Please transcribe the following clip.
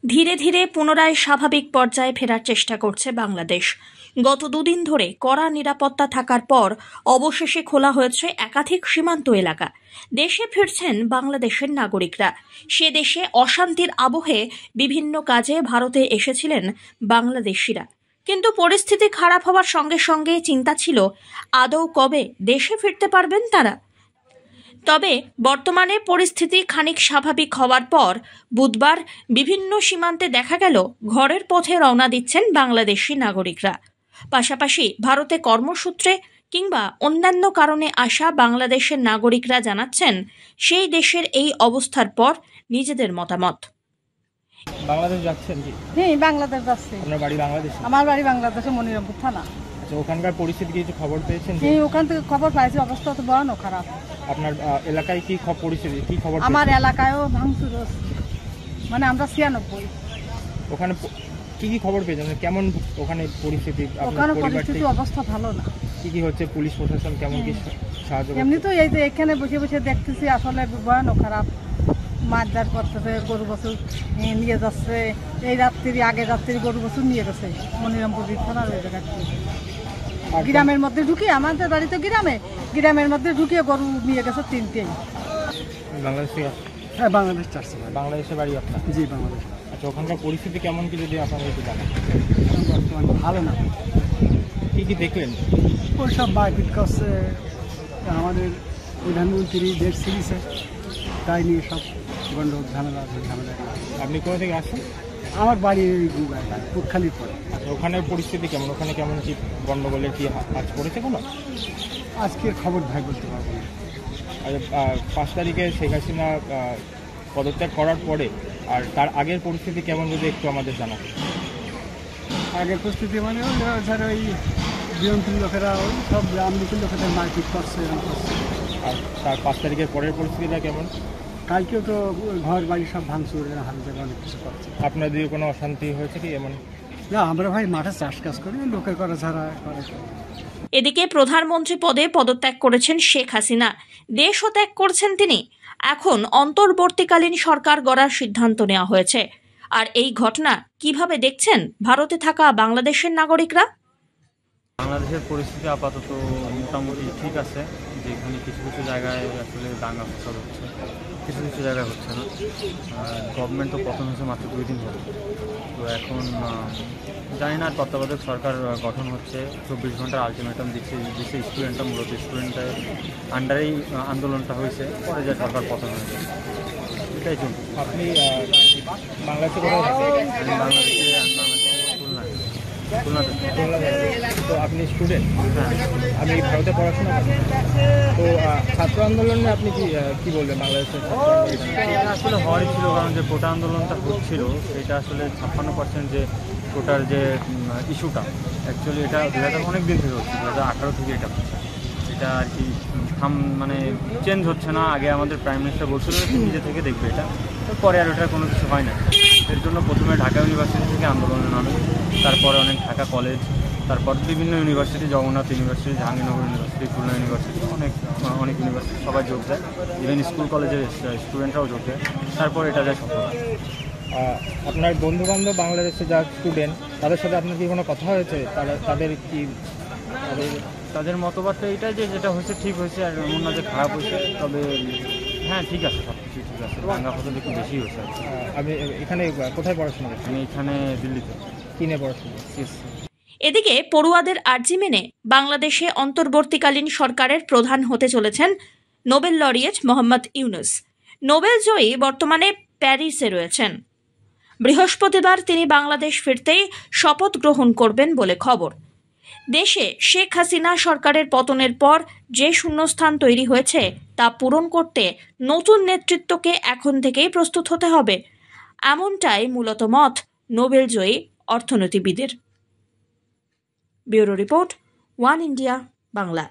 ধীরে ধীরে পুনরায় স্বাভাবিক পর্যায়ে ফেরার চেষ্টা করছে বাংলাদেশ। গত দুদিন ধরে কড়া নিরাপত্তা থাকার পর অবশেষে খোলা হয়েছে একাধিক সীমান্ত এলাকা। দেশে ফিরছেন বাংলাদেশের নাগরিকরা। সে দেশে অশান্তির আবহে বিভিন্ন কাজে ভারতে এসেছিলেন বাংলাদেশিরা, কিন্তু পরিস্থিতি খারাপ হওয়ার সঙ্গে সঙ্গে চিন্তা ছিল আদৌ কবে দেশে ফিরতে পারবেন তারা। তবে বর্তমানে পরিস্থিতি খানিক স্বাভাবিক হওয়ার পর বুধবার বিভিন্ন সীমান্তে দেখা গেল ঘরের পথে রওনা দিচ্ছেন বাংলাদেশি নাগরিকরা। পাশাপাশি ভারতে কর্মসূত্রে কিংবা অন্যান্য কারণে আসা বাংলাদেশের নাগরিকরা জানাচ্ছেন সেই দেশের এই অবস্থার পর নিজেদের মতামত। বাংলাদেশ যাচ্ছেন কি? হ্যাঁ, বাংলাদেশ যাচ্ছি। আপনার বাড়ি বাংলাদেশে? আমার বাড়ি বাংলাদেশে, মনিরামপুর থানা। আচ্ছা, ওখানকার পরিস্থিতি কিছু খবর পেয়েছেন? হ্যাঁ, ওখান থেকে খবর পাইছি, অবস্থা তো ভয়ানক খারাপ। আপনার এলাকায় কি পরিস্থিতি, কি খবর? আমার এলাকায়ও ভাঙচুর হচ্ছে, মানে আমরা 96। ওখানে কি কি খবর পেয়েছেন, কেমন ওখানে পরিস্থিতি? ওখানে পরিস্থিতি অবস্থা ভালো না। কি কি হচ্ছে? পুলিশ প্রশাসন কেমন কি সাহায্য? এমনি তো এই যে এখানে বসে বসে দেখতেছি, আসলে ভয়ানক খারাপ। মারধর করতেছে, গরু বছর নিয়ে যাচ্ছে। এই আগে রাত্রি গরু বছর নিয়ে গেছে মনিরামপুর থানার ওই জায়গায়। গ্রামের মধ্যে ঢুকিয়ে, আমাদের বাড়ি তো গ্রামের মধ্যে ঢুকিয়ে গরু নিয়ে গেছে 3টেই। বাংলাদেশ থেকে? হ্যাঁ, বাংলাদেশ চাচ্ছে। বাংলাদেশে বাড়ি আপনার? জি, বাংলাদেশ। আচ্ছা, ওখানকার পরিস্থিতি কেমন কি যদি আপনাদের একটু জানান? বর্তমানে ভালো না। কি কি দেখলেন? ওই সব মারপিট করছে, আমাদের প্রধানমন্ত্রী দেশ ছিঁড়েছে, তাই নিয়ে সব গন্ডগোল ঝামেলা। আপনি কোথা থেকে আসছেন? আমার বাড়ি পুটখালির পরে। ওখানের পরিস্থিতি কেমন? ওখানে কেমন কি গন্ডগোলের কি আজ পড়েছে কোনো? আজকের খবর ভাই বলতে পারবো না। 5 তারিখে শেখ হাসিনা পদত্যাগ করার পরে আর তার আগের পরিস্থিতি কেমন যদি একটু আমাদের জানান। আগের পরিস্থিতি মানে ধরো ওই বিএনপির লোকেরা, ওই সব আমলিকের লোকেদের মারপিট করছে। আর তার 5 তারিখের পরের পরিস্থিতিটা কেমন? কালকেও তো ঘর বাড়ি সব ভাঙচুর, হালকা অনেক কিছু করছে। আপনাদের কোনো অশান্তি হয়েছে কি এমন? না, আমরা ভাই মাঠে চাষ কাজ করি, লোকে করা ছাড়া করে। এদিকে প্রধানমন্ত্রী পদে পদত্যাগ করেছেন শেখ হাসিনা, দেশও ত্যাগ করছেন তিনি। এখন অন্তর্বর্তীকালীন সরকার গড়ার সিদ্ধান্ত নেওয়া হয়েছে। আর এই ঘটনা কিভাবে দেখছেন ভারতে থাকা বাংলাদেশের নাগরিকরা? বাংলাদেশের পরিস্থিতি আপাতত মোটামুটি ঠিক আছে, যেখানে কিছু কিছু জায়গায় আসলে দাঙ্গা ফসাদ হচ্ছে, কিছু কিছু জায়গায় হচ্ছে না। গভর্নমেন্ট তো পতন হয়েছে মাত্র 2 দিন হলো, তো এখন জানি না তত্ত্বাবধায়ক সরকার গঠন হচ্ছে। 24 ঘন্টার আলটিমেটাম দিচ্ছে স্টুডেন্টরা, মূলত স্টুডেন্টের আন্ডারেই আন্দোলনটা হয়েছে, পরে যে সরকার পতন হয়েছে এটাই চলছে। আপনি বাংলাদেশে কোথায় থাকেন? আমি বাংলাদেশে খুলনাতে। তো আপনি স্টুডেন্ট? হ্যাঁ, আমি ভারতে পড়াশোনা করি। তো ছাত্র আন্দোলনে আপনি কি বলবেন বাংলাদেশের? এটা আসলে হওয়ারই ছিল, কারণ যে কোটা আন্দোলনটা হচ্ছিল সেটা আসলে 56% যে কোটার যে ইস্যুটা, অ্যাকচুয়ালি এটা 2000 অনেক দিন থেকে হচ্ছে, 2018 থেকে এটা হচ্ছে। এটা আর কি মানে চেঞ্জ হচ্ছে না। আগে আমাদের প্রাইম মিনিস্টার বলছিল নিজে থেকে দেখবে এটা, পরে আর ওটার কোনো কিছু হয় না। এর জন্য প্রথমে ঢাকা ইউনিভার্সিটি থেকে আন্দোলনে নামে, তারপরে অনেক ঢাকা কলেজ, তারপর বিভিন্ন university, Jagannath university, Jahangirnagar university, Khulna university, অনেক ইউনিভার্সিটি সবাই যোগ দেয়, ইভেন স্কুল কলেজের স্টুডেন্টরাও যোগ দেয়। তারপর এটা যায় সফল। আপনার বন্ধুবান্ধব বাংলাদেশে যা স্টুডেন্ট, তাদের সাথে আপনার কি কোনো কথা হয়েছে? তাদের মতবাদটা এটাই যে যেটা হয়েছে ঠিক হয়েছে, আর এমন না যে খারাপ হয়েছে। তবে হ্যাঁ, ঠিক আছে, সব কিছু ঠিক আছে। দাঙ্গা ফসল একটু বেশি হয়েছে। আমি এখানে কোথায় পড়াশোনা করছি? আমি এখানে দিল্লিতে। কি নিয়ে পড়াশোনা? এদিকে পড়ুয়াদের আর্জি মেনে বাংলাদেশে অন্তর্বর্তীকালীন সরকারের প্রধান হতে চলেছেন Nobel laureate Muhammad Yunus. Nobel জয়ী বর্তমানে প্যারিসে রয়েছেন। বৃহস্পতিবার তিনি বাংলাদেশ ফিরতেই শপথ গ্রহণ করবেন বলে খবর। দেশে শেখ হাসিনা সরকারের পতনের পর যে শূন্যস্থান তৈরি হয়েছে তা পূরণ করতে নতুন নেতৃত্বকে এখন থেকেই প্রস্তুত হতে হবে, এমনটাই মূলত মত নোবেল জয়ী অর্থনীতিবিদের। Bureau report, one India Bangla.